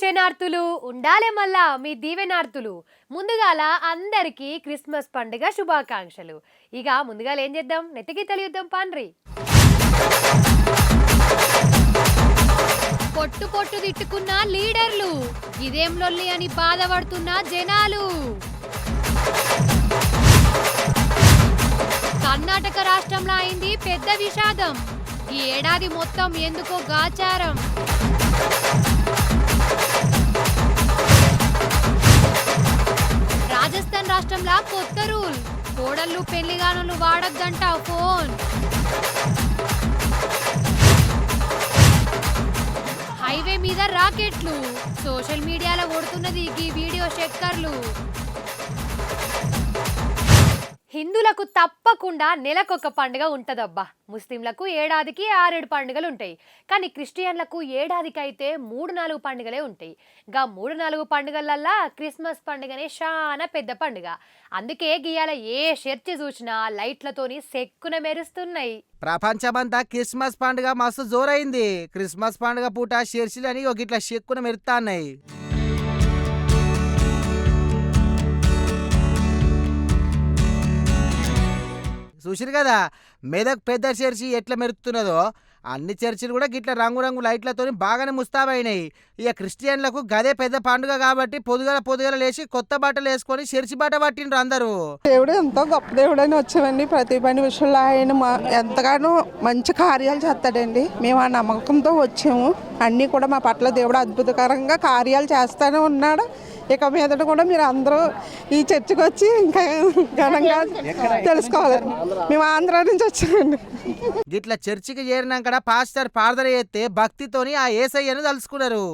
శనార్థులు ఉండాలే మళ్ళా మీ దీవెనార్థులు. ముందుగాల అందరికీ క్రిస్మస్ పండుగ శుభాకాంక్షలు. ఇక ముందుగాల ఏం చేద్దాం, నెత్తికి తెలియద్దాం పాన్రి. పొట్టు పొట్టు తిట్టుకున్న లీడర్లు, ఇదేం లొల్లి అని బాధపడుతున్న జనాలు. కర్ణాటక రాష్ట్రంలో అయింది పెద్ద విషాదం. ఈ ఏడాది మొత్తం ఎందుకో గాచారం. రాజస్థాన్ రాష్ట్రంలో కొత్త రూల్, కోడళ్ళు పెళ్లిగానులు వాడొద్దంట ఫోన్. హైవే మీద రాకెట్లు, సోషల్ మీడియాలో కొడుతున్నది ఈ వీడియో షెక్కర్లు. హిందువులకు తప్పకుండా నెలకొక పండుగ ఉంటదబ్బా. ముస్లింలకు ఏడాదికి 6-7 పండుగలు ఉంటాయి. కానీ క్రిస్టియన్లకు ఏడాదికి అయితే 3-4 పండుగలే ఉంటాయి. గా 3-4 పండుగలల్లా క్రిస్మస్ పండుగనే చాలా పెద్ద పండుగ. అందుకే గియాల ఏ చర్చి చూసినా లైట్లతోని సెక్కున మెరుస్తున్నాయి. ప్రపంచమంతా క్రిస్మస్ పండుగ మస్తు జోరైంది. క్రిస్మస్ పండుగ పూట చర్చిలని ఒక ఇట్లా సెక్కున మెరుతున్నాయి. చూసిరు కదా మెదక్ పెద్ద చర్చి ఎట్లా మెరుతున్నదో, అన్ని చర్చిలు కూడా గిట్ల రంగురంగు లైట్లతో బాగానే ముస్తాబైనాయి. ఇక క్రిస్టియన్లకు గదే పెద్ద పండుగ కాబట్టి పొద్దుగల లేచి కొత్త బట్టలు వేసుకొని చర్చి బట్ట పట్టిండ్రు అందరూ. దేవుడు ఎంతో గొప్ప దేవుడని వచ్చామండి. ప్రతి పని విషయంలో ఆయన ఎంతగానో మంచి కార్యాలు చేస్తాడండి. మేము ఆ నమ్మకంతో వచ్చాము. అన్నీ కూడా మా పట్ల దేవుడు అద్భుతకరంగా కార్యాలు చేస్తూనే ఉన్నాడు. ఇక మీదట కూడా మీరు అందరూ ఈ చర్చికి వచ్చి ఇంకా ఘనంగా తెలుసుకోవాలి. మేము ఆంధ్ర నుంచి వచ్చామండి. గిట్ల చర్చికి చేరినాక పాస్టర్ ప్రార్థన చేస్తే భక్తితోని ఆ యేసయ్యను తలుసుకున్నారు.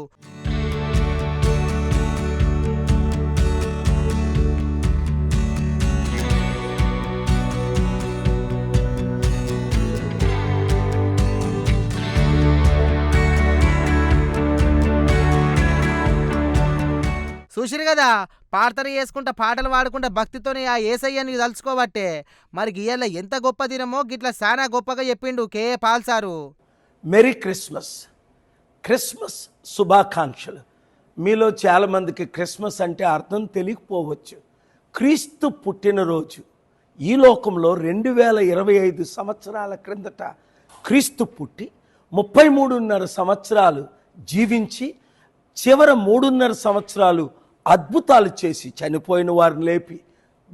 చూసిరు కదా ప్రార్థన చేసుకుంటా పాటలు పాడుకుంటా భక్తితోనే ఆ యేసయ్యని తలుచుకోబట్టే. మరి గియ్యాల ఎంత గొప్ప దినమో గిట్లా చాలా గొప్పగా చెప్పిండు K A. Paul sir. Merry Christmas. Christmas శుభాకాంక్షలు. మీలో చాలామందికి క్రిస్మస్ అంటే అర్థం తెలియకపోవచ్చు. క్రీస్తు పుట్టినరోజు. ఈ లోకంలో 2025 సంవత్సరాల క్రిందట క్రీస్తు పుట్టి 33.5 సంవత్సరాలు జీవించి చివరి 3.5 సంవత్సరాలు అద్భుతాలు చేసి చనిపోయిన వారిని లేపి,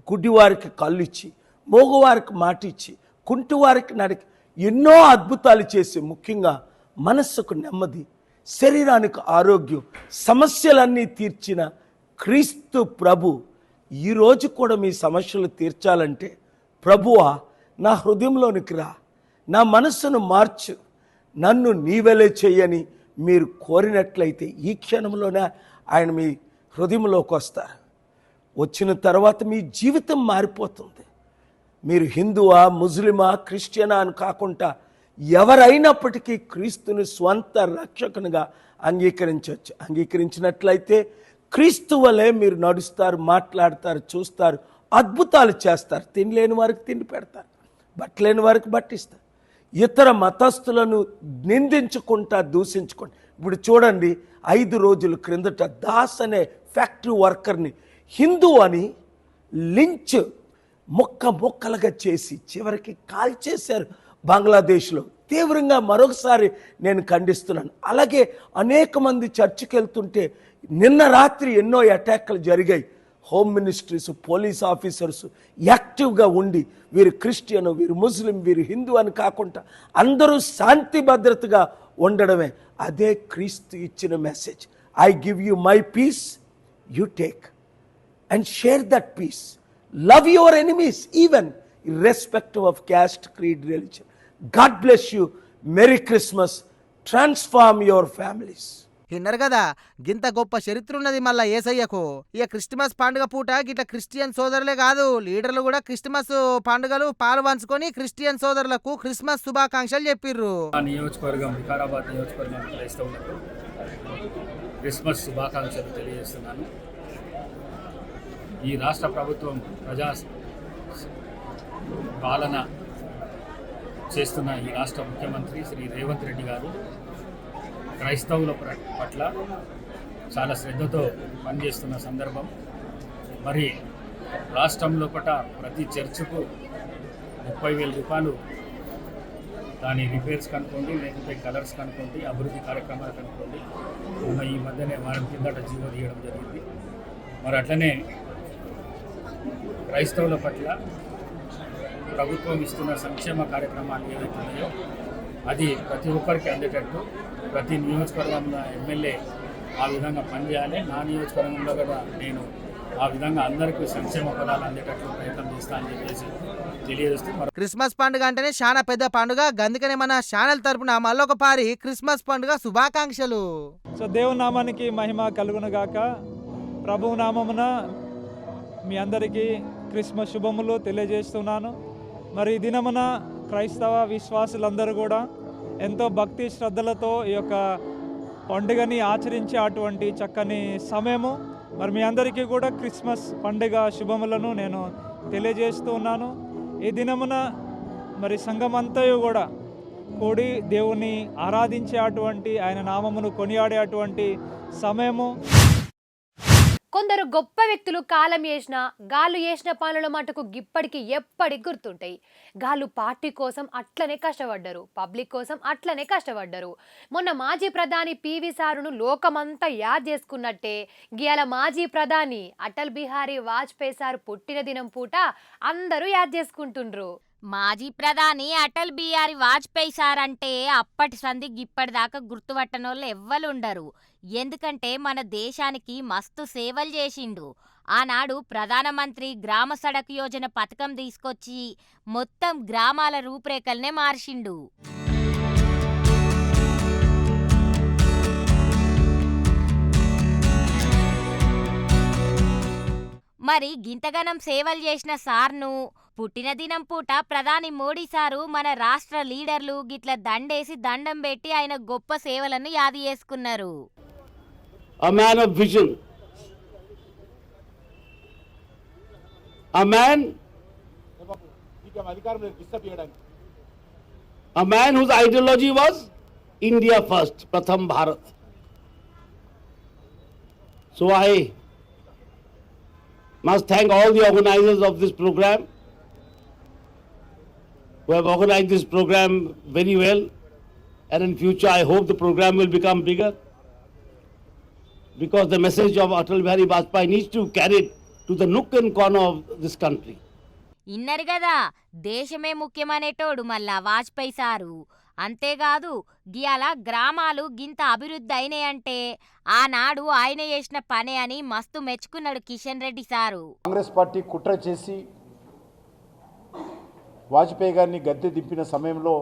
గుడ్డివారికి కళ్ళు ఇచ్చి, మోగవారికి మాట ఇచ్చి, కుంటివారికి నడికి ఎన్నో అద్భుతాలు చేసి, ముఖ్యంగా మనస్సుకు నెమ్మది, శరీరానికి ఆరోగ్యం, సమస్యలన్నీ తీర్చిన క్రీస్తు ప్రభు ఈరోజు కూడా మీ సమస్యలు తీర్చాలంటే, ప్రభువా నా హృదయంలోనికి రా, నా మనస్సును మార్చు, నన్ను నీవెలే చెయ్యని మీరు కోరినట్లయితే ఈ క్షణంలోనే ఆయన మీ హృదయంలోకి వస్తారు. వచ్చిన తర్వాత మీ జీవితం మారిపోతుంది. మీరు హిందువా, ముస్లిమా, క్రిస్టియనా అని కాకుండా ఎవరైనప్పటికీ క్రీస్తుని స్వంత రక్షకునిగా అంగీకరించవచ్చు. అంగీకరించినట్లయితే క్రీస్తు వలె మీరు నడుస్తారు, మాట్లాడతారు, చూస్తారు, అద్భుతాలు చేస్తారు. తినలేని వారికి తిండి పెడతారు, బట్టలేని వారికి బట్టిస్తారు, ఇతర మతస్థులను నిందించుకుంటా దూషించుకుంటా. ఇప్పుడు చూడండి, 5 రోజుల క్రిందట దాస్ అనే ఫ్యాక్టరీ వర్కర్ని హిందూ అని లించ్ ముక్కలుగా చేసి చివరికి కాల్చేశారు బంగ్లాదేశ్లో. తీవ్రంగా మరొకసారి నేను ఖండిస్తున్నాను. అలాగే అనేక మంది చర్చికి వెళ్తుంటే నిన్న రాత్రి ఎన్నో అటాక్లు జరిగాయి. హోమ్ మినిస్ట్రీస్, పోలీస్ ఆఫీసర్స్ యాక్టివ్గా ఉండి వీరు క్రిస్టియన్, వీరు ముస్లిం, వీరు హిందూ అని కాకుండా అందరూ శాంతి భద్రతగా ఉండడమే. అదే క్రీస్తు ఇచ్చిన message. I give you my peace, you take and share that peace. Love your enemies even irrespective of caste, creed, religion. God bless you. Merry Christmas. Transform your families. విన్నారు కదా, గింత గొప్ప చరిత్ర ఉన్నది మళ్ళా యేసయ్యకు. ఇక క్రిస్మస్ పండుగ పూట గిట్ల క్రిస్టియన్ సోదరులే కాదు, లీడర్లు కూడా క్రిస్మస్ పండుగలు పాలు పంచుకొని క్రిస్టియన్ సోదరులకు క్రిస్మస్ శుభాకాంక్షలు చెప్పిర్రు. నియోజకవర్గం వికారాబాద్ నియోజకవర్గం క్రైస్తవులకు క్రిస్మస్ శుభాకాంక్షలు తెలియజేస్తున్నాను. ఈ రాష్ట్ర ప్రభుత్వం ప్రజా పాలన చేస్తున్న ఈ రాష్ట్ర ముఖ్యమంత్రి శ్రీ రేవంత్ రెడ్డి గారు క్రైస్తవుల పట్ల చాలా శ్రద్ధతో పనిచేస్తున్న సందర్భం. మరి రాష్ట్రంలో ప్రతి చర్చ్కు 30,000 రూపాయలు దాని రిపేర్స్ కనుక్కోండి, లేకపోతే కలర్స్ కనుక్కోండి, అభివృద్ధి కార్యక్రమాలు కనుక్కోండి. ఈ మధ్యనే వారం కిందట జీవో తీయడం జరిగింది. మరి అట్లనే క్రైస్తవుల పట్ల ప్రభుత్వం ఇస్తున్న సంక్షేమ కార్యక్రమాలు ఏవైతే ఉన్నాయో అది ప్రతి ఒక్కరికి అందేటట్టు ప్రతి నియోజకవర్గంలో ఎమ్మెల్యే ఆ విధంగా పనిచేయాలి. నా నియోజకవర్గంలో కూడా నేను ఆ విధంగా అందరికీ సంక్షేమ ఫలాలు అందేటట్లు ప్రయత్నం చేస్తా అని చెప్పేసి తెలియజేస్తూ క్రిస్మస్ పండుగ అంటేనే చాలా పెద్ద పండుగ. అందుకనే మన ఛానల్ తరపున మళ్ళొక పారి క్రిస్మస్ పండుగ శుభాకాంక్షలు. సో దేవుని నామానికి మహిమ కలుగునుగాక. ప్రభువు నామమున మీ అందరికీ క్రిస్మస్ శుభములు తెలియజేస్తున్నాను. మరి ఈ దినమున క్రైస్తవ విశ్వాసులందరూ కూడా ఎంతో భక్తి శ్రద్ధలతో ఈ యొక్క పండుగని ఆచరించే అటువంటి చక్కని సమయము. మరి మీ అందరికీ కూడా క్రిస్మస్ పండుగ శుభములను నేను తెలియజేస్తూ ఉన్నాను. ఈ దినమున మరి సంఘమంతయు కూడా కూడి దేవుని ఆరాధించే అటువంటి ఆయన నామమును కొనియాడే అటువంటి సమయము. కొందరు గొప్ప వ్యక్తులు కాలం చేసిన గాళ్ళు చేసిన పనుల మటుకు ఇప్పటికి ఎప్పటికి గుర్తుంటాయి. గాళ్ళు పార్టీ కోసం అట్లనే కష్టపడ్డారు, పబ్లిక్ కోసం అట్లనే కష్టపడ్డారు. మొన్న మాజీ ప్రధాని పివి సారును లోకమంతా యాద్ చేసుకున్నట్టే గియాల మాజీ ప్రధాని అటల్ బిహారీ వాజ్పేయి సార్ పుట్టిన దినం పూట అందరూ యాద్ చేసుకుంటుండ్రు. మాజీ ప్రధాని అటల్ బిహారీ వాజ్పేయి సార్ అంటే అప్పటి సంధి ఇప్పటిదాకా గుర్తుపట్టనోళ్ళు ఎవ్వరుండరు. ఎందుకంటే మన దేశానికి మస్తు సేవలు చేసిండు. ఆనాడు ప్రధానమంత్రి గ్రామ సడక్ యోజన పథకం తీసుకొచ్చి మొత్తం గ్రామాల రూపురేఖల్నే మార్చిండు. మరి గింతగనం సేవలు చేసిన సార్ను పుట్టిన దినం పూట ప్రధాని మోడీ సారు మన రాష్ట్ర లీడర్లు గిట్ల దండేసి దండం పెట్టి ఆయన గొప్ప సేవలను యాది చేసుకున్నారు. A man of vision, a man whose ideology was India first, Pratham Bharat. So I must thank all the organizers of this program who have organized this program very well, and in future I hope the program will become bigger, because the message of Atal Bihari Vajpayee needs to carry it to the nook and corner of this country. Inner కదా, దేశమే ముఖ్యమనేటోడు మళ్ళా Vajpayee sir. అంతేకాదు గియాల గ్రామాలు గింత అభివృద్ధి అయినాయంటే ఆనాడు ఆయన చేసిన పనే అని మస్తు మెచ్చుకున్నాడు కిషన్ రెడ్డి సారు. కాంగ్రెస్ పార్టీ కుట్ర చేసి వాజ్పేయి గారిని గద్దె దింపిన సమయంలో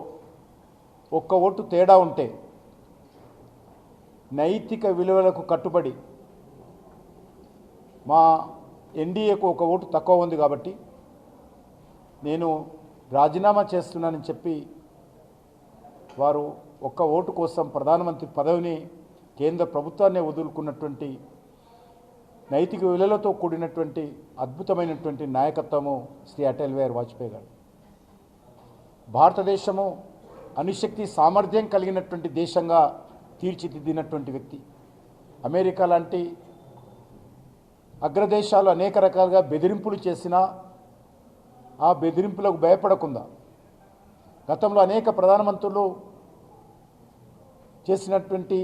ఒక్క ఓటు తేడా ఉంటే నైతిక విలువలకు కట్టుబడి మా ఎన్డీఏకు ఒక ఓటు తక్కువ ఉంది కాబట్టి నేను రాజీనామా చేస్తున్నానని చెప్పి వారు ఒక్క ఓటు కోసం ప్రధానమంత్రి పదవిని కేంద్ర ప్రభుత్వాన్ని వదులుకున్నటువంటి నైతిక విలువలతో కూడినటువంటి అద్భుతమైనటువంటి నాయకత్వము శ్రీ అటల్ బిహారీ వాజ్పేయి గారు. భారతదేశము అణుశక్తి సామర్థ్యం కలిగినటువంటి దేశంగా తీర్చిదిద్దినటువంటి వ్యక్తి. అమెరికా లాంటి అగ్రదేశాలు అనేక రకాలుగా బెదిరింపులు చేసినా ఆ బెదిరింపులకు భయపడకుండా గతంలో అనేక ప్రధానమంత్రులు చేసినటువంటి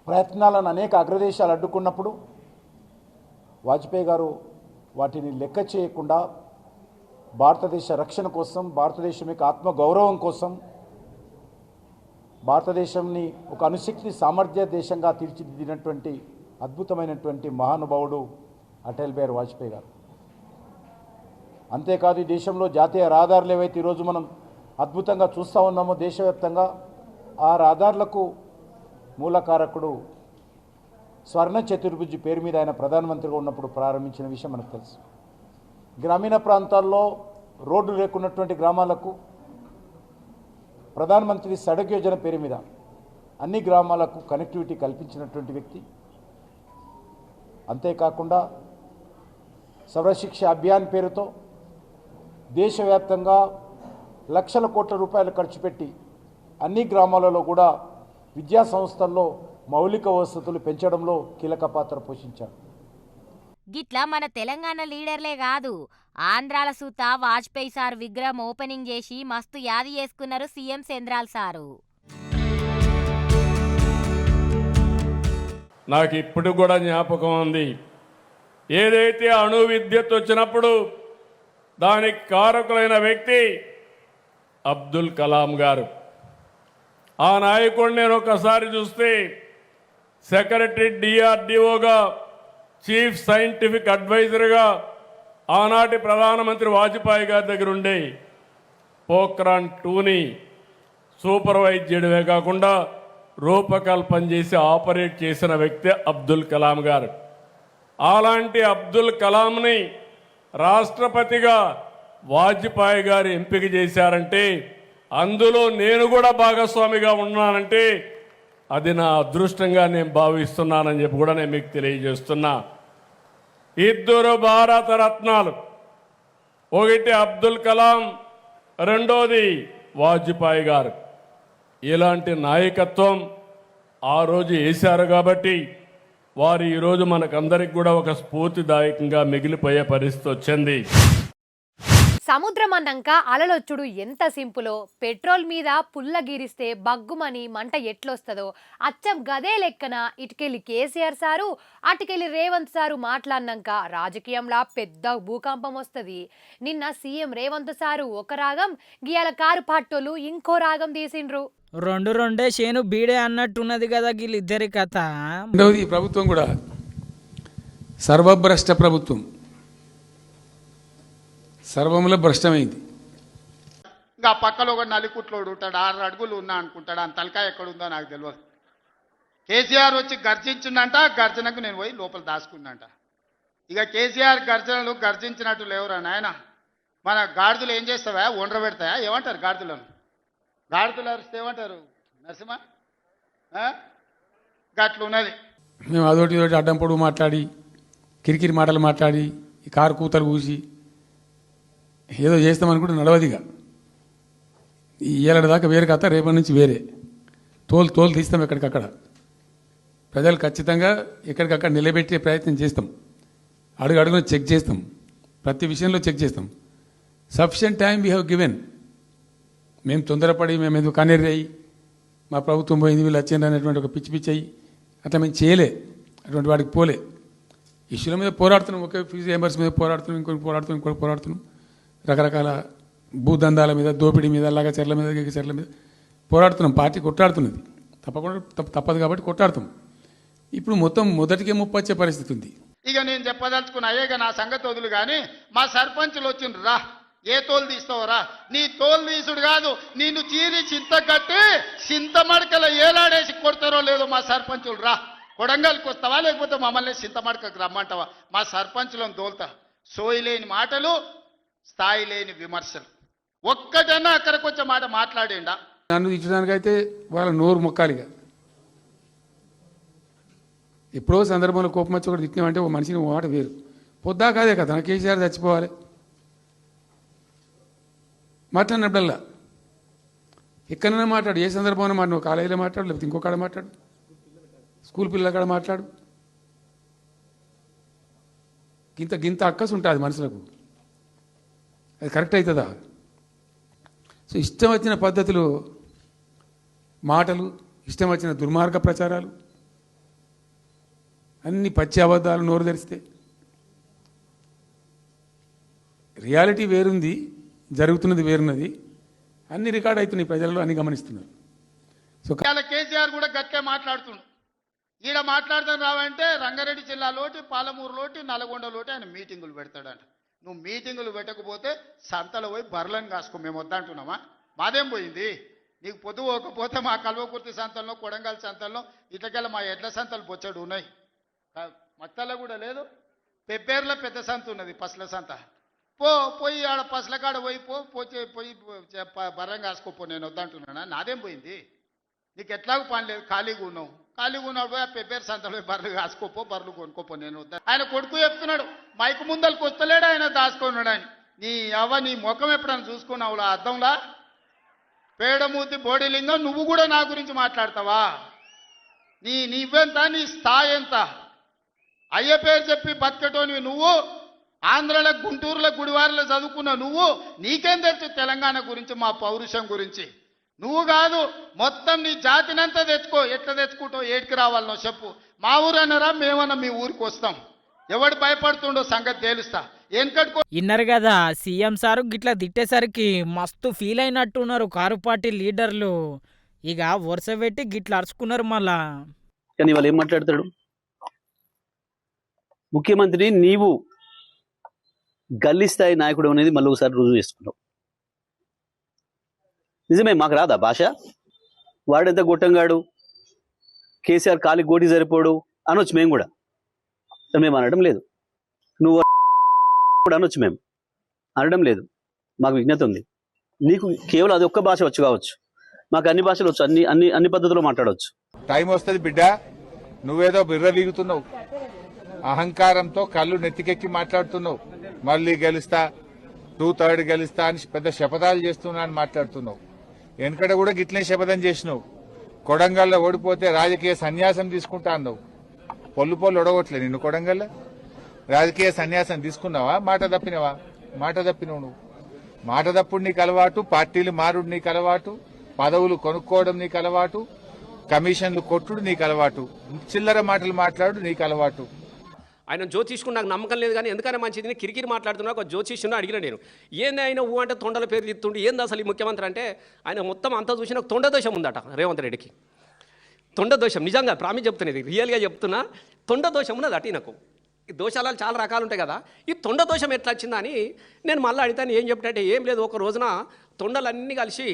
ప్రయత్నాలను అనేక అగ్రదేశాలు అడ్డుకున్నప్పుడు వాజ్పేయి గారు వాటిని లెక్క చేయకుండా భారతదేశ రక్షణ కోసం, భారతదేశం యొక్క ఆత్మగౌరవం కోసం, భారతదేశాన్ని ఒక అణుశక్తి సామర్థ్య దేశంగా తీర్చిదిద్దినటువంటి అద్భుతమైనటువంటి మహానుభావుడు అటల్ బిహారీ వాజ్పేయి గారు. అంతేకాదు ఈ దేశంలో జాతీయ రహదారులు ఏవైతే ఈరోజు మనం అద్భుతంగా చూస్తూ ఉన్నామో దేశవ్యాప్తంగా, ఆ రహదారులకు మూలకారకుడు స్వర్ణ చతుర్భుజి పేరు మీద ఆయన ప్రధానమంత్రిగా ఉన్నప్పుడు ప్రారంభించిన విషయం మనకు తెలుసు. గ్రామీణ ప్రాంతాల్లో రోడ్డు లేకున్నటువంటి గ్రామాలకు ప్రధానమంత్రి సడక్ యోజన పేరు మీద అన్ని గ్రామాలకు కనెక్టివిటీ కల్పించినటువంటి వ్యక్తి. అంతేకాకుండా సర్వశిక్ష అభియాన్ పేరుతో దేశవ్యాప్తంగా లక్షల కోట్ల రూపాయలు ఖర్చు పెట్టి అన్ని గ్రామాలలో కూడా విద్యా సంస్థల్లో మౌలిక వసతులు పెంచడంలో కీలక పాత్ర పోషించారు. గిట్లా మన తెలంగాణ లీడర్లే కాదు, ఆంధ్రాల సూత వాజ్పేయి సార్ విగ్రహం ఓపెనింగ్ చేసి మస్తు యాది చేసుకున్నారు సీఎం చంద్రాల్ సారు. నాకు ఇప్పుడు కూడా జ్ఞాపకం ఉంది, ఏదైతే అణు విద్యుత్ వచ్చినప్పుడు దానికి కారకులైన వ్యక్తి అబ్దుల్ కలాం గారు. ఆ నాయకుడిని నేను ఒకసారి చూస్తే సెక్రటరీ డిఆర్డిఓగా, చీఫ్ సైంటిఫిక్ అడ్వైజర్గా ఆనాటి ప్రధానమంత్రి వాజ్పేయి గారి దగ్గర ఉండే పోఖ్రాన్ 2ని సూపర్వైజ్ చేయడమే కాకుండా రూపకల్పన చేసి ఆపరేట్ చేసిన వ్యక్తి అబ్దుల్ కలాం గారు. అలాంటి అబ్దుల్ కలాంని రాష్ట్రపతిగా వాజ్పేయి గారు ఎంపిక చేశారంటే, అందులో నేను కూడా భాగస్వామిగా ఉన్నానంటే అది నా అదృష్టంగా నేను భావిస్తున్నానని చెప్పి కూడా నేను మీకు తెలియజేస్తున్నా. ఇద్దరు భారత రత్నాలు, ఒకటి అబ్దుల్ కలాం, రెండోది వాజ్పేయి గారు. ఇలాంటి నాయకత్వం ఆ రోజు వేశారు కాబట్టి వారు ఈరోజు మనకందరికి కూడా ఒక స్ఫూర్తిదాయకంగా మిగిలిపోయే పరిస్థితి వచ్చింది. సముద్రం అన్నాక అలలొచ్చుడు ఎంత సింపులో, పెట్రోల్ మీద పుల్ల గీరిస్తే బగ్గుమని మంట ఎట్లొస్తుందో అచ్చం గదే లెక్కన ఇటుకెళ్ళి కేసీఆర్ సారు, అటుకెళ్ళి రేవంత్ సారు మాట్లాడినాక రాజకీయంలా పెద్ద భూకంపం వస్తుంది. నిన్న సీఎం రేవంత్ సారు ఒక రాగం, గియాల కారు పాటోలు ఇంకో రాగం తీసిండ్రు. రెండే చేను బీడే అన్నట్టున్నది కదా వీళ్ళిద్దరి కథ. రెండవది, ఈ ప్రభుత్వం కూడా సర్వభ్రష్ట ప్రభుత్వం, సర్వంలో భ్రష్టమైంది. ఇంకా పక్కలో ఒక నలికుట్లోడు ఉంటాడు, 6 అడుగులు ఉన్నా అనుకుంటాడు, ఆ తలకాయ ఎక్కడుందో నాకు తెలియదు. కేసీఆర్ వచ్చి గర్జించిందంట, గర్జనకు నేను పోయి లోపల దాచుకున్నంట. ఇక కేసీఆర్ గర్జనలు గర్జించినట్టు లేవురా నాయన. మన గాడిదలు ఏం చేస్తావా, ఒండ్ర పెడతాయా, ఏమంటారు గాడిదలను? గాడిదలు అరిస్తే ఏమంటారు నరసింహ? గట్లు ఉన్నది. మేము అదొకటి ఇదొకటి అడ్డం పొడుగు మాట్లాడి, కిరికిరి మాటలు మాట్లాడి, ఈ కారు కూతలు కూసి ఏదో చేస్తామనుకుంటే నడవదిగా. ఈ ఏళ్ళ దాకా వేరే కథ, రేపటి నుంచి వేరే తోలు తీస్తాం ఎక్కడికక్కడ. ప్రజలు ఖచ్చితంగా ఎక్కడికక్కడ నిలబెట్టే ప్రయత్నం చేస్తాం. అడుగున చెక్ చేస్తాం, ప్రతి విషయంలో చెక్ చేస్తాం. Sufficient time we have given. మేము తొందరపడి మేము ఎందుకు కన్నెర్రయ్యి మా ప్రభుత్వం పోయింది వీళ్ళు వచ్చింది అనేటువంటి ఒక పిచ్చి అయ్యి అట్లా మేము చేయలే, అటువంటి వాడికి పోలే. ఇష్యూల మీద పోరాడుతున్నాం, ఒకే ఫీజు రియంబర్స్ మీద పోరాడుతున్నాం, ఇంకోటి పోరాడుతున్నాం, రకరకాల భూదందాల మీద, దోపిడీ మీద, లగచర్ల మీద, గిగచర్ల మీద పోరాడుతున్నాం. పార్టీ కొట్లాడుతున్నది, తప్పదు కాబట్టి కొట్లాడుతాం. ఇప్పుడు మొత్తం మొదటికే ముప్పొచ్చే పరిస్థితి ఉంది. ఇక నేను చెప్పదలుచుకున్నా, అయ్యేగా నా సంగతి వదులు కానీ మా సర్పంచులు వచ్చిండ్రు, రా ఏ తోలు తీస్తావరా, నీ తోలు తీసుడు కాదు, నిన్ను చీరి చింత కట్టి చింత మడకల ఏలాడేసి కొడతారో లేదో మా సర్పంచులు, రా కొడంగల్కి వస్తావా లేకపోతే మమ్మల్ని చింత మడకకు రమ్మంటావా? మా సర్పంచులను తోలుతా. సోయి లేని మాటలు, స్థాయి లేని విమర్శలు, ఒక్కటన్నా అక్కడికి వచ్చే మాట మాట్లాడేండా? నన్ను ఇచ్చడానికైతే వాళ్ళ నోరు మొక్కాలిగా. ఎప్పుడో సందర్భంలో కోపం వచ్చి ఒకటి తిట్టినామంటే ఒక మనిషిని మాట వేరు. పొద్దా కాదే కదా, కేసీఆర్ చచ్చిపోవాలి మాట్లాడినప్పుడల్లా ఎక్కడైనా మాట్లాడు, ఏ సందర్భంలో మాట, నువ్వు కాలేజీలో మాట్లాడు, లేకపోతే ఇంకో కాడ మాట్లాడు, స్కూల్ పిల్లల కాడ మాట్లాడు. గింత అక్కసు ఉంటుంది మనుషులకు, అది కరెక్ట్ అవుతుందా? సో ఇష్టం వచ్చిన పద్ధతులు, మాటలు, ఇష్టం వచ్చిన దుర్మార్గ ప్రచారాలు, అన్ని పచ్చి అబద్ధాలు నోరు తెరిస్తే. రియాలిటీ వేరుంది, జరుగుతున్నది వేరున్నది, అన్ని రికార్డ్ అవుతున్నాయి, ప్రజలలో అన్ని గమనిస్తున్నారు. సో కేసీఆర్ కూడా గట్టే మాట్లాడుతుండు. ఈడ మాట్లాడతాను రావంటే రంగారెడ్డి జిల్లాలోటి, పాలమూరులోటి, నల్గొండలోటి ఆయన మీటింగులు పెడతాడంట. నువ్వు మీటింగులు పెట్టకపోతే సంతలో పోయి బర్లను కాసుకో, మేము వద్దంటున్నామా? మాదేం పోయింది? నీకు పొద్దు పోకపోతే మా కల్వకుర్తి సంతల్లో, కొడంగల్ సంతల్లో, ఇట్లకెళ్ళ మా ఎడ్ల సంతలు బొచ్చడు ఉన్నాయి. మత్తల్లో కూడా లేదు, పెబ్బేర్లో పెద్ద సంత ఉన్నది, పసల సంత. పోయి ఆడ పసల కాడ పోయి బర్రం కాసుకోపో, నేను వద్దంటున్నానా? నాదేం పోయింది? నీకు ఎట్లాగూ పని లేదు, ఖాళీగా ఉన్నావు. ఖాళీగా ఉన్నాడు పోయి ఆ పెబ్బేరు సంతలో బర్రెలు కాసుకోపో, బర్రెలు కొనుక్కోపో, నేను వద్దా. ఆయన కొడుకు చెప్తున్నాడు, మైకు ముందరికి వస్తలేడు ఆయన, దాచుకున్నాడు ఆయన. నీ ముఖం ఎప్పుడైనా చూసుకున్నావు అద్దంలా? పేడమూతి బోడిలింగం, నువ్వు కూడా నా గురించి మాట్లాడతావా? నీవెంత, నీ స్థాయి ఎంత? అయ్య పేరు చెప్పి బతికేటోనివి నువ్వు, ఆంధ్రలో గుంటూరులో గుడివారిలో చదువుకున్న నువ్వు, నీకేం తెలుసు తెలంగాణ గురించి, మా పౌరుషం గురించి? నువ్వు కాదు, మొత్తం నీ జాతినంతా తెచ్చుకో. ఎట్లా తెచ్చుకుంటావు, ఏడికి రావాలనో చెప్పు. మా ఊరు అన్నారా, మేమన్నా మీ ఊరికి వస్తాం. ఎవడు భయపడుతుండో సంగతి తేలుస్తా. వెనకట్టుకో. ఇన్నారు కదా సీఎం సారు గిట్లా తిట్టేసరికి మస్తు ఫీల్ అయినట్టున్నారు కారు పార్టీ లీడర్లు. ఇక వరుస పెట్టి గిట్లా అరుచుకున్నారు మళ్ళా. కానీ వాళ్ళు ఏం మాట్లాడతాడు? ముఖ్యమంత్రి నీవు గల్లీ స్థాయి నాయకుడు అనేది మళ్ళీ ఒకసారి రుజువు చేసుకున్నావు. నిజమే, మాకు రాదా భాష? వాడెంత గొట్టంగాడు, కేసీఆర్ కాలి గోటి సరిపోడు అనొచ్చు మేము కూడా. మేము అనడం లేదు. నువ్వు కూడా అనొచ్చు, మేము అనడం లేదు. మాకు విజ్ఞత ఉంది. నీకు కేవలం అది ఒక్క భాష వచ్చు కావచ్చు, మాకు అన్ని భాషలు వచ్చు, అన్ని అన్ని అన్ని పద్ధతుల్లో మాట్లాడవచ్చు. టైం వస్తుంది బిడ్డ, నువ్వేదో బిర్ర వీగుతున్నావు, అహంకారంతో కళ్ళు నెత్తికెక్కి మాట్లాడుతున్నావు. మళ్ళీ గెలుస్తా, 2/3 గెలుస్తా అని పెద్ద శపథాలు చేస్తున్నా అని మాట్లాడుతున్నావు. వెనకట కూడా గిట్లనే శపథం చేసినావు. కొడంగల్లో ఓడిపోతే రాజకీయ సన్యాసం తీసుకుంటా అన్నావు. పొల్లు ఒడగొట్లే నిన్ను కొడంగల్లో. రాజకీయ సన్యాసం తీసుకున్నావా? మాట తప్పినవా? మాట తప్పినవు నువ్వు. మాట తప్పుడు నీకు అలవాటు, పార్టీలు మారుడు నీకు అలవాటు, పదవులు కొనుక్కోవడం నీకు అలవాటు, కమిషన్లు కొట్టుడు నీకు అలవాటు, చిల్లర మాటలు మాట్లాడు నీకు అలవాటు. ఆయన జ్యోతిష్కుడు నాకు నమ్మకం లేదు, కానీ ఎందుకైనా మంచిది కిరికిరి మాట్లాడుతున్నా. ఒక జ్యోతిష్యుని అడిగిన నేను, ఏంది ఆయన ఊ అంటే తొండల పేరు తిత్తుండి, ఏంది అసలు ఈ ముఖ్యమంత్రి అంటే? ఆయన మొత్తం అంతా చూసి నాకు తొండ దోషం ఉందట రేవంత్ రెడ్డికి. తొండ దోషం, నిజంగా ప్రామిస్ చెప్తున్నది, రియల్గా చెప్తున్నా. తొండ దోషం ఉన్నది అటు నాకు. ఈ దోషాలు చాలా రకాలు ఉంటాయి కదా, ఈ తొండ దోషం ఎట్లా వచ్చిందని నేను మళ్ళీ అడిగితే ఏం చెప్పినట్టే, ఏం లేదు, ఒక రోజున తొండలన్నీ కలిసి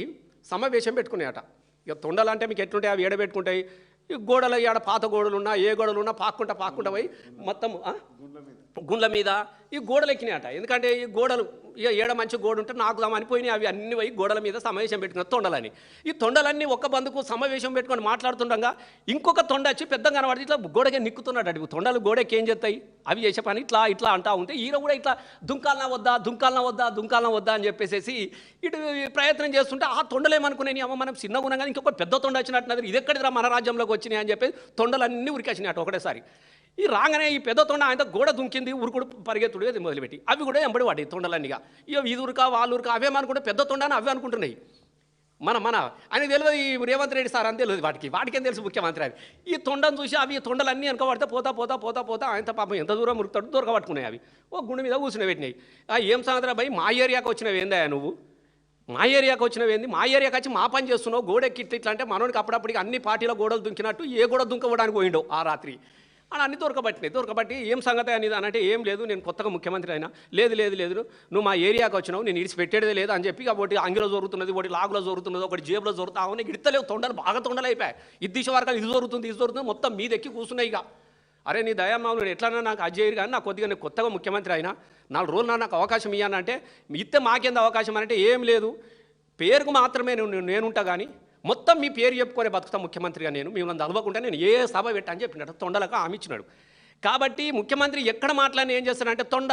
సమావేశం పెట్టుకున్నాయట. ఇక తొండలు అంటే మీకు ఎట్లుంటాయి, అవి ఏడబెట్టుకుంటాయి. ఈ గోడలు ఆడ పాత గోడలు ఉన్నా, ఏ గోడలు ఉన్నా పాక్కుంటా పోయి మొత్తం గుండ్ల మీద ఈ గోడలు ఎక్కినాయట. ఎందుకంటే ఈ గోడలు ఏడ మంచి గోడ ఉంటే నాకుదామని పోయినాయి. అవి అన్ని పోయి గోడల మీద సమావేశం పెట్టుకున్న తొండలని. ఈ తొండలన్నీ ఒక్క బందుకు సమావేశం పెట్టుకొని మాట్లాడుతుండగా ఇంకొక తొండ వచ్చి పెద్దగా కనబడి ఇట్లా గోడగా నిక్కుతున్నాడు. అడుగు తొండలు గోడకి ఏం చేస్తాయి, అవి చేసే పని ఇట్లా ఇట్లా అంటా ఉంటే ఈయన కూడా ఇట్లా దుంకాలనా వద్దా అని చెప్పేసి ఇటు ప్రయత్నం చేస్తుంటే ఆ తొండలేమనుకునేవి, అమ్మ మనం చిన్నగా ఉన్నాం కానీ ఇంకొక పెద్ద తొండ వచ్చినట్టున్నది, ఇది ఎక్కడిరా మన రాజ్యంలోకి వచ్చినాయి అని చెప్పి తొండలన్నీ ఉరికేసినట్టు ఒకటేసారి. ఈ రాగానే ఈ పెద్ద తొండ ఆయన గోడ దుంకింది, ఉరుకుడు పరిగెత్తుడు అది మొదలుపెట్టి అవి కూడా ఎంబడి వాడి తొండలన్నీగా. ఇక ఇది ఉరకా వాళ్ళు ఉరకా అవేమనుకుంటే పెద్ద తొండ అని అవే అనుకుంటున్నాయి. మన ఆయనకు తెలియదు ఈ రేవంత్ రెడ్డి సార్ అని తెలియదు, వాటికేం తెలుసు ముఖ్యమంత్రి అని. ఈ తొండను చూసి అవి తొండలన్నీ వెనకబడితే పోతా ఆయన పాపం ఎంత దూరం ఉరుకుతాడు, దొరకబట్టుకున్నాయి. అవి ఓ గుండె మీద కూర్చుని పెట్టినాయి. ఏం సంగతి భయ్, మా ఏరియాకి వచ్చినవి ఏందా నువ్వు, మా ఏరియాకి వచ్చినవేంది, మా ఏరియాకి వచ్చి మా పని చేస్తున్నావు, గోడెక్కి ఇట్లా అంటే మనోనికి అప్పుడప్పటికి అన్ని పార్టీల గోడలు దుంకినట్టు ఏ గోడ దుంకవడానికి పోయిండో ఆ రాత్రి. అని అన్ని దొరకబట్టి ఏం సంగతి అనేది అని అంటే, ఏం లేదు నేను కొత్తగా ముఖ్యమంత్రి అయినా, లేదు నువ్వు మా ఏరియాకి వచ్చినావు, నేను ఇడిచి పెట్టేదే లేదు అని చెప్పి ఒకటి అంగిలో జరుగుతున్నది, ఒకటి లాగులో జరుగుతున్నది, ఒకటి జేబులో జరుగుతావు, నీకు ఇడతలేవు తొండలు, బాగా తొండలు అయిపోయాయి. ఇది వరకు ఇది జరుగుతుంది మొత్తం మీద ఎక్కి కూర్చున్నాయి. ఇక అరే నీ దయామావు నేను ఎట్లన్నా నాకు అజ్జయ్యారు, కానీ నాకు కొద్దిగా నేను కొత్తగా ముఖ్యమంత్రి అయినా 4 రోజులు నాకు అవకాశం ఇవ్వనంటే, ఇస్తే మాకేంత అవకాశం అంటే, ఏం లేదు పేరుకు మాత్రమే నేనుంటా కానీ మొత్తం మీ పేరు చెప్పుకొని బతుకుతా ముఖ్యమంత్రిగా నేను, మిమ్మల్ని చదవకుండా నేను ఏ సభ పెట్టా అని చెప్పినట్టు తొండలకు హామీ ఇచ్చినాడు. కాబట్టి ముఖ్యమంత్రి ఎక్కడ మాట్లాడిన ఏం చేస్తాడంటే తొండ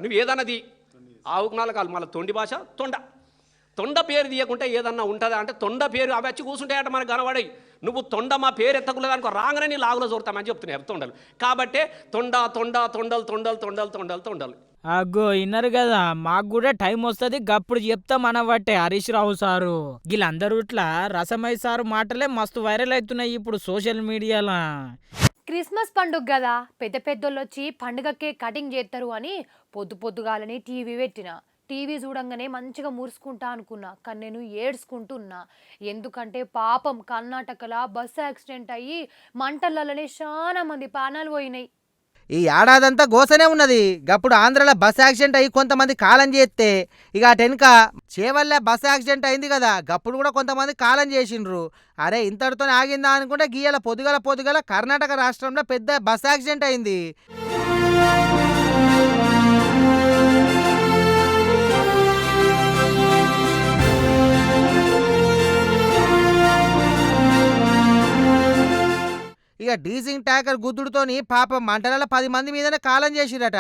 నువ్వు ఏదన్నది ఆవుకు 4 కాలు, మళ్ళీ తొండి భాష తొండ పేరు తీయకుంటే ఏదన్నా ఉంటుందా అంటే, తొండ పేరు అవి వచ్చి కూర్చుంటాయట మనకు కనబడాయి. నువ్వు తొండ మా పేరు ఎత్తకులేదనుకో రాగానే నీ లాగులో చూడతామని చెప్తున్నాయి తొండలు. కాబట్టే తొండలు. అగ్గో ఇన్నారు కదా, మాకు కూడా టైం వస్తుంది, గప్పుడు చెప్తాం అనబట్టే హరీష్ రావు సారు. వీళ్ళందరూ ఇట్లా రసమై సారు మాటలే మస్తు వైరల్ అవుతున్నాయి ఇప్పుడు సోషల్ మీడియాలో. క్రిస్మస్ పండుగ కదా, పెద్దోళ్ళు వచ్చి పండుగకే కటింగ్ చేస్తారు అని పొద్దుగాలని టీవీ పెట్టిన. టీవీ చూడంగానే మంచిగా మురుసుకుంటా అనుకున్నా, కానీ నేను ఏడ్చుకుంటున్నా. ఎందుకంటే పాపం కర్ణాటకలో బస్సు యాక్సిడెంట్ అయ్యి మంటలలోనే చాలా మంది ప్రాణాలు పోయినాయి. ఈ ఏడాదంతా గోసనే ఉన్నది. గప్పుడు ఆంధ్రలో బస్ యాక్సిడెంట్ అయ్యి కొంతమంది కాలం చేస్తే, ఇక అటెనక చేవల్ల బస్ యాక్సిడెంట్ అయింది కదా, గప్పుడు కూడా కొంతమంది కాలం చేసిండ్రు. అరే ఇంతటితో ఆగిందా అనుకుంటే గీయాల పొద్దుగల కర్ణాటక రాష్ట్రంలో పెద్ద బస్ యాక్సిడెంట్ అయింది. ఇక డీజింగ్ ట్యాంకర్ గుద్దుడుతోని పాపం మంటలలో 10 మంది మీదనే కాలం చేసిరట.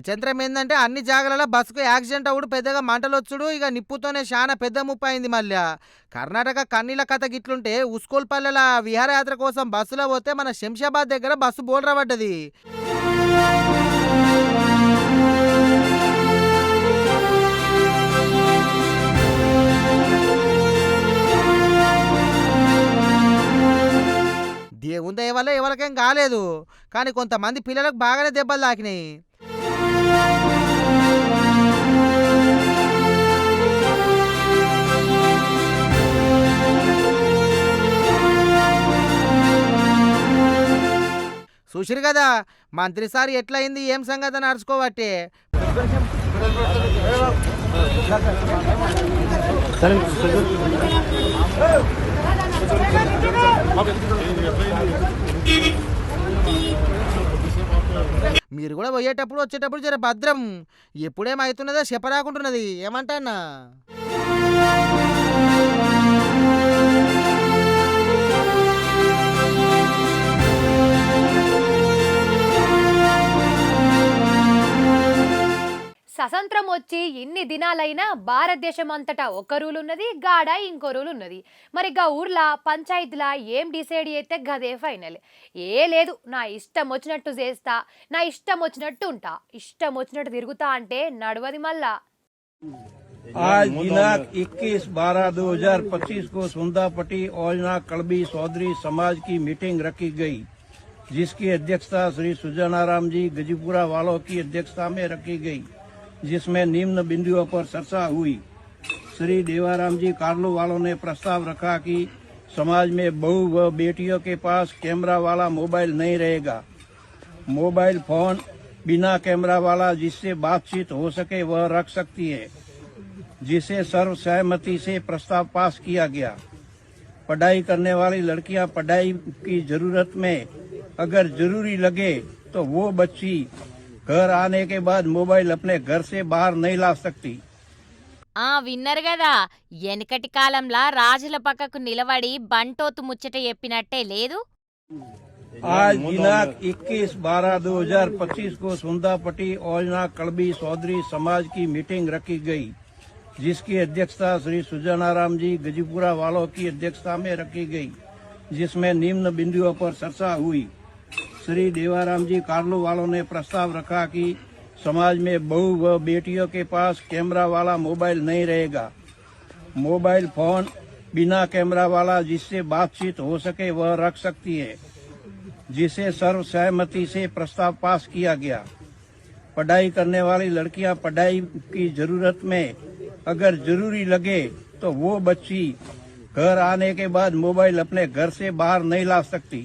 అచంత్రం ఏంటంటే అన్ని జాగాలలో బస్సుకు యాక్సిడెంట్ అవుడు, పెద్దగా మంటలు వచ్చుడు, ఇక నిప్పుతోనే చాలా పెద్ద ముప్పు అయింది. మళ్ళీ కర్ణాటక కన్నీళ్ళ కథ గిట్లుంటే ఉస్కోల్పల్లెల విహారయాత్ర కోసం బస్సులో పోతే మన శంషాబాద్ దగ్గర బస్సు బోల్రా పడ్డది. దేవుని దయ వల్ల ఎవరికేం కాలేదు, కానీ కొంతమంది పిల్లలకు బాగానే దెబ్బలు తాకినాయి. చూసిరు కదా మంత్రి సార్ ఎట్లయింది, ఏం సంగతి నడుచుకోబట్టే. మీరు కూడా పోయేటప్పుడు వచ్చేటప్పుడు జర భద్రం, ఎప్పుడేమవుతున్నదో చెప్పరాకుంటున్నది. ఏమంటానా? స్వతంత్రం వచ్చి ఇన్ని దినాలైనా భారతదేశం అంతటా ఒక రూల్ ఉన్నది, గాడ ఇంకో రూల్ ఉన్నది. మరి గా ఊర్లా పంచాయతీలా ఏం డిసైడ్ అయితే గదే ఫైనల్. ఏ లేదు, నా ఇష్టం వచ్చినట్టు చేస్తా, నా ఇష్టం వచ్చినట్టు ఉంటా, ఇష్టం వచ్చినట్టు తిరుగుతా అంటే నడవది మళ్ళా. आज दिनांक 21/12/2025 को सुंदापट्टी औजना कड़बी चौधरी समाज की मीटिंग रखी गई, जिसकी अध्यक्षता श्री सुजानाराम जी गजीपुरा वालों की अध्यक्षता में रखी गई, जिसमें निम्न बिंदुओं पर चर्चा हुई। श्री देवाराम जी कार्लो वालों ने प्रस्ताव रखा कि समाज में बहू व बेटियों के पास कैमरा वाला मोबाइल नहीं रहेगा। मोबाइल फोन बिना कैमरा वाला जिससे बातचीत हो सके वह रख सकती है, जिसे सर्वसहमति से प्रस्ताव पास किया गया। पढ़ाई करने वाली लड़कियां पढ़ाई की जरूरत में अगर जरूरी लगे तो वो बच्ची घर आने के बाद मोबाइल अपने घर से बाहर नहीं ला सकती। విన్నర్ కదా, వెనకటి కాలంలా రాజుల పక్కకు నిలబడి బంటోతు ముచ్చట చెప్పినట్టే లేదు. आज दिनांक 21/12/2025 को सुंदापट्टी औजना कड़बी चौधरी समाज की मीटिंग रखी गई, जिसकी अध्यक्षता श्री सुजानाराम जी गजीपुरा वालों की अध्यक्षता में रखी गई, जिसमें निम्न बिंदुओं पर चर्चा हुई। श्री देवाराम जी कार्लो वालों ने प्रस्ताव रखा कि समाज में बहू व बेटियों के पास कैमरा वाला मोबाइल नहीं रहेगा। मोबाइल फोन बिना कैमरा वाला जिससे बातचीत हो सके वह रख सकती है, जिसे सर्वसहमति से प्रस्ताव पास किया गया। पढ़ाई करने वाली लड़कियां पढ़ाई की जरूरत में अगर जरूरी लगे तो वो बच्ची घर आने के बाद मोबाइल अपने घर से बाहर नहीं ला सकती।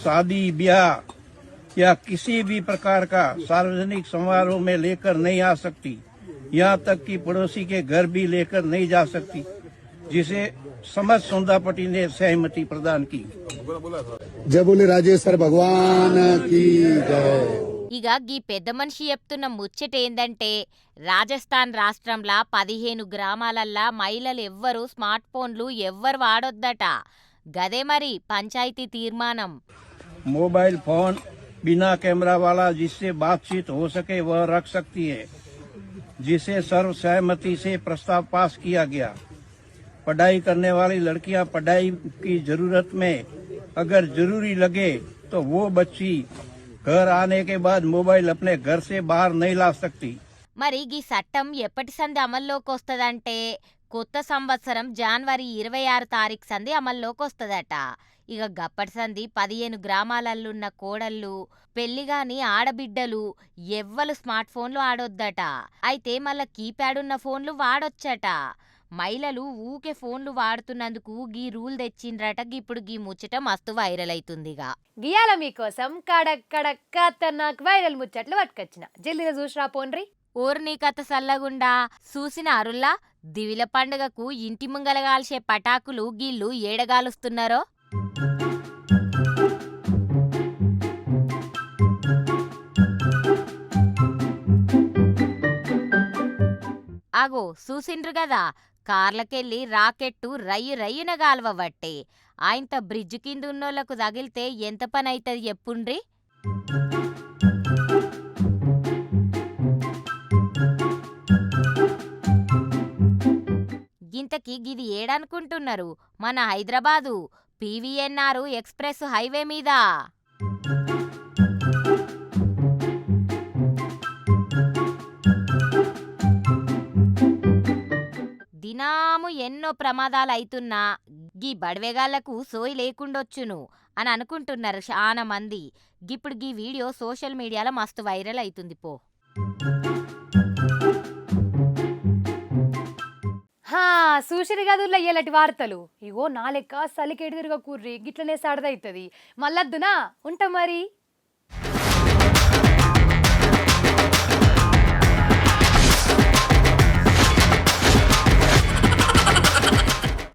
शादी ब्याह या किसी भी प्रकार का सार्वजनिक समारोह में लेकर नहीं आ सकती, यहाँ तक कि पड़ोसी के घर भी लेकर नहीं जा सकती, जिसे समझ सुंदापट्टी ने सहमति प्रदान की। जय बोले राजेश्वर भगवान की जय। ఇక గీ పెద్ద మనిషి చెప్తున్న ముచ్చట ఏందంటే, రాజస్థాన్ రాష్ట్రంలా 15 గ్రామాలల్లా మహిళలు ఎవ్వరు స్మార్ట్ ఫోన్లు ఎవ్వరు వాడొద్దట. గదే మరి పంచాయతీ తీర్మానం. मोबाइल फोन बिना कैमरा वाला जिससे बातचीत हो सके वह रख सकती है, जिसे सर्वसहमति से प्रस्ताव पास किया गया। पढ़ाई करने वाली लड़कियां पढ़ाई की जरूरत में अगर जरूरी लगे तो वो बच्ची घर आने के बाद मोबाइल अपने घर से बाहर नहीं ला सकती। మరి గీ చట్టం ఎప్పటి సంది అమల్లోకి వస్తుందంటే, కొత్త సంవత్సరం జనవరి 26 తారీఖు సంది అమల్లోకి వస్తుందట. ఇక గప్పటి సంది 15 గ్రామాలల్లున్న కోడళ్ళు, పెళ్లిగాని ఆడబిడ్డలు ఎవ్వరు స్మార్ట్ ఫోన్లు ఆడొద్దట. అయితే మళ్ళా కీప్యాడ్ ఉన్న ఫోన్లు వాడొచ్చట. మహిళలు ఊకే ఫోన్లు వాడుతున్నందుకు గీ రూల్ తెచ్చిండ్రట. ఇప్పుడు గీ ముచ్చట మస్తు వైరల్ అవుతుందిగా. గియాల మీకోసం కడక్ కడక్ ఖతర్నాక్ వైరల్ ముచ్చట్లు పట్టుకొచ్చిన, జల్దిగా చూసిరా పోన్రి. ఓర్నీ కథ సల్లగుండా చూసిన అరుల్లా, దివిల పండుగకు ఇంటి ముంగల గాల్చే పటాకులు గీళ్ళు ఏడగాలుస్తున్నారో. అగో చూసిండ్రు కదా, కార్లకెళ్ళి రాకెట్టు రయ్యి రయ్యున గాల్వబట్టే. ఆయంత బ్రిడ్జ్ కింద ఉన్నోళ్లకు తగిలితే ఎంత పని అవుతుంది చెప్పుండ్రి. గింతకి గిది ఏడనుకుంటున్నారు? మన హైదరాబాదు PVNR ఎక్స్ప్రెస్ హైవే మీద. దినాము ఎన్నో ప్రమాదాలు అవుతున్నా గీ బడివేగాళ్లకు సోయి లేకుండొచ్చును అని అనుకుంటున్నారు చాలా మంది. ఇప్పుడు గీ వీడియో సోషల్ మీడియాలో మస్తు వైరల్ అవుతుంది పో. చూసిరు గదుల్లో ఇలాంటి వార్తలు. ఇగో నా లెక్క సలికేడు తిరగ కూర్రి గిట్లనే సడదవుతుంది. మళ్ళద్దునా ఉంటా మరి.